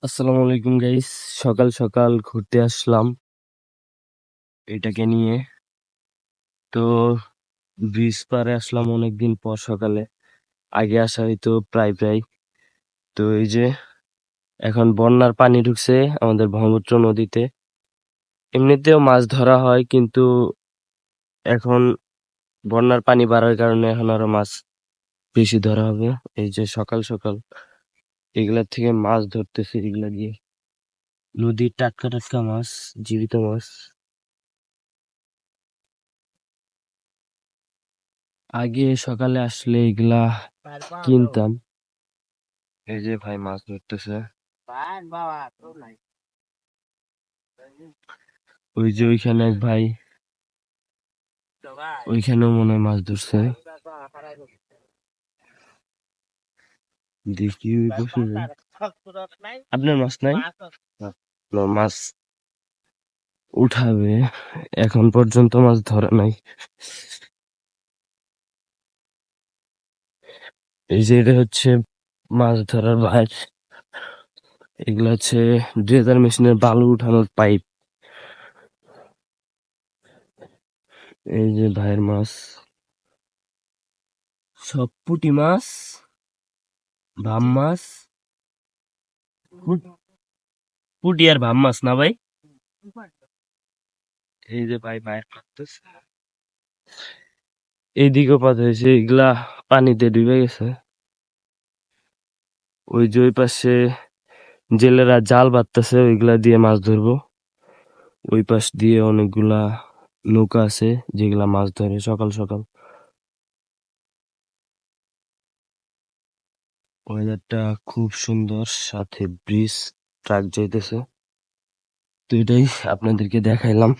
আসসালামু আলাইকুম গাইস। সকাল সকাল ঘুরতে আসলাম এটাকে নিয়ে। তো ব্রিজ পাড়ে আসলাম অনেকদিন পর সকালে। আগে আসা হইতো প্রায় প্রায়। তো এই যে এখন বন্যার পানি ঢুকছে আমাদের ব্রহ্মপুত্র নদীতে। এমনিতেও মাছ ধরা হয়, কিন্তু এখন বন্যার পানি বাড়ার কারণে এখন আরো মাছ বেশি ধরা হবে। এই যে সকাল সকাল এগুলা থেকে মাছ ধরতেছে, এগুলা দিয়ে নদীর টাটকা টাটকা মাছ, জীবিত মাছ। আগে সকালে আসলে এগুলা কিনতাম। এই যে ভাই মাছ ধরতেছে, ওই যে ওইখানে এক ভাই, ওইখানেও মনে হয় মাছ ধরছে। দেখি ওই বসে যায়। আপনার মাছ নাই? না, আপনার মাছ উঠাবে, এখন পর্যন্ত মাছ ধরা নাই। এই যে এটা হচ্ছে মাছ ধরার ভাই, এগুলা হচ্ছে ড্রেজার মেশিনের বালু উঠানোর পাইপ। এই যে ভাইয়ের মাছ, সব পুঁটি মাছ, ভাম মাছ, পুঁটি আর ভাম মাছ না ভাই? এই যে ভাই মায়ের মারতেছে, এইদিকে পাত হয়েছে, এগুলা পানিতে ডুবে গেছে। ওই যে ওই পাশে জেলেরা জাল বাঁধতেছে, ওইগুলা দিয়ে মাছ ধরবো। ওই পাশ দিয়ে অনেকগুলা নৌকা আছে যেগুলা মাছ ধরে সকাল সকাল। ওয়েদারটা খুব সুন্দর, সাথে ব্রিজ, ট্রাক যাইতেছে। তো এটাই আপনাদেরকে দেখাইলাম।